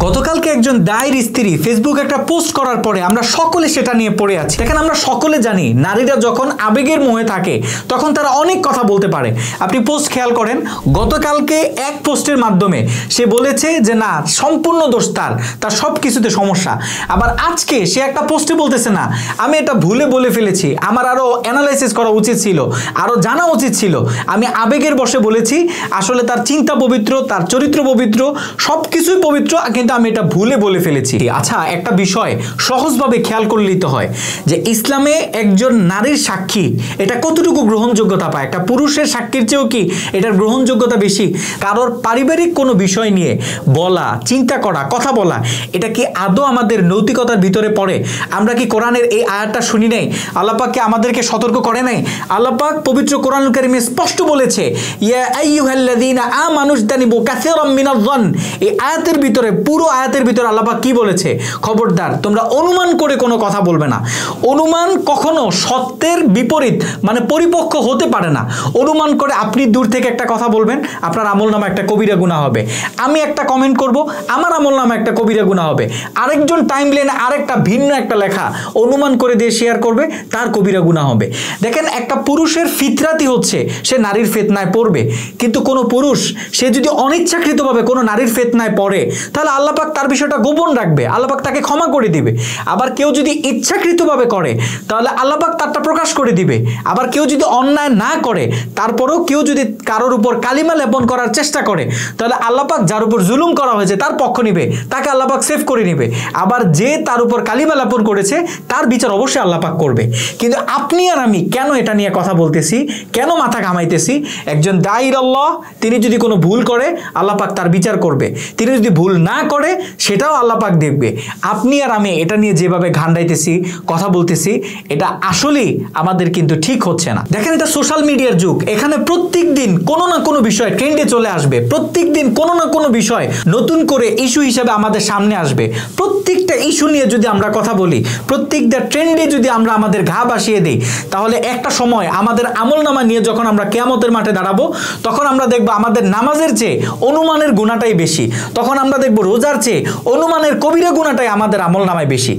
গতকালকে একজন দায়ের স্ত্রী ফেসবুকে একটা পোস্ট করার পরে আমরা সকলে সেটা নিয়ে পড়ে আছি। দেখেন, আমরা সকলে জানি নারীরা যখন আবেগের মোহে থাকে তখন তারা অনেক কথা বলতে পারে। আপনি পোস্ট খেয়াল করেন, গতকালকে এক পোস্টের মাধ্যমে সে বলেছে যে না, সম্পূর্ণ দোষ তার সব কিছুতে সমস্যা। আবার আজকে সে একটা পোস্টে বলতেছে না, আমি এটা ভুলে বলে ফেলেছি, আমার আরো অ্যানালাইসিস করা উচিত ছিল, আরো জানা উচিত ছিল, আমি আবেগের বশে বলেছি। আসলে তার চিন্তা পবিত্র, তার চরিত্র পবিত্র, সবকিছুই পবিত্র, কিন্তু আমি এটা ভুলে বলে ফেলেছি। আচ্ছা, একটা বিষয় সহজভাবে খেয়াল করে নিতে হয় যে ইসলামে একজন নারীর সাক্ষী এটা কতটুকু গ্রহণযোগ্যতা পায়। একটা পুরুষের সাক্ষীর চেয়েও কি এটার গ্রহণযোগ্যতা বেশি? কারোর পারিবারিক কোনো বিষয় নিয়ে বলা, চিন্তা করা, কথা বলা, এটা কি আদৌ আমাদের নৈতিকতার ভিতরে পড়ে? আমরা কি কোরআনের এই আয়াতটা শুনি নাই? আল্লাহ পাক কি আমাদেরকে সতর্ক করে নাই? আল্লাহ পাক পবিত্র কোরআনুল কারীমে স্পষ্ট বলেছে, ইয়া আইয়ুহাল্লাযীনা আমানু ইজতানিবু কাসীরাম মিনায-যন। এই আয়াতের ভিতরে, পুরো আয়াতের ভিতরে আল্লাহ পাক কি বলেছে? খবরদার তোমরা অনুমান করে কোনো কথা বলবে না। অনুমান কখনো সত্যের বিপরীত, মানে পরিপক্ক হতে পারে না। অনুমান করে আপনি দূর থেকে একটা কথা বলবেন, আপনার আমলনামা একটা কবিরা গুনাহ হবে। আমি একটা কমেন্ট করব, আমার আমলনামা একটা কবিরা গুনাহ হবে। আরেকজন টাইমলাইনে আরেকটা ভিন্ন একটা লেখা অনুমান করে দিয়ে শেয়ার করবে, তার কবিরা গুনাহ হবে। দেখেন, একটা পুরুষের ফিতরাতই হচ্ছে সে নারীর ফিতনায় পড়বে। কিন্তু কোনো পুরুষ সে যদি অনিচ্ছাকৃতভাবে কোনো নারীর ফিতনায় পড়ে, তাহলে আল্লাহ পাক তার বিষয়টা গোপন রাখবে, আল্লাহ পাক তাকে ক্ষমা করে দিবে। আবার কেউ যদি ইচ্ছাকৃতভাবে করে, তাহলে আল্লাহ পাক তারটা প্রকাশ করে দিবে। আবার কেউ যদি অন্যায় না করে, তারপরেও কেউ যদি কারোর উপর কালিমা লেপন করার চেষ্টা করে, তাহলে আল্লাহ পাক যার উপর জুলুম করা হয়েছে তার পক্ষ নিবে, তাকে আল্লাহ পাক সেভ করে নিবে। আবার যে তার উপর কালিমা লেপন করেছে তার বিচার অবশ্যই আল্লাহ পাক করবে। কিন্তু আপনি আর আমি কেন এটা নিয়ে কথা বলতেছি, কেন মাথা ঘামাইতেছি? একজন দায়ীর আল্লাহ, তিনি যদি কোনো ভুল করে আল্লাহ পাক তার বিচার করবে। তিনি যদি ভুল না করে সেটাও আল্লাহ পাক দেখবে। আপনি আর আমি এটা নিয়ে যেভাবে ঘান্ডাইতেছি, কথা বলতেছি, এটা আসলেই আমাদের কিন্তু ঠিক হচ্ছে না। দেখেন, এটা সোশ্যাল মিডিয়ার যুগ। এখানে প্রত্যেক দিন কোনো না কোনো বিষয় ট্রেন্ডে চলে আসবে। প্রত্যেক দিন কোনো না কোনো বিষয় নতুন করে ইস্যু হিসেবে আমাদের সামনে আসবে। প্রত্যেকটা ইস্যু নিয়ে যদি আমরা কথা বলি, প্রত্যেকটা ট্রেন্ডে যদি আমরা আমাদের ঘা বাসিয়ে দিই, তাহলে একটা সময় আমাদের আমলনামা নিয়ে যখন আমরা কিয়ামতের মাঠে দাঁড়াবো, তখন আমরা দেখবো আমাদের নামাজের চেয়ে অনুমানের গুণাটাই বেশি। তখন আমরা দেখবো রোজার চেয়ে অনুমানের কবিরা গুণাটাই আমাদের আমলনামায় বেশি।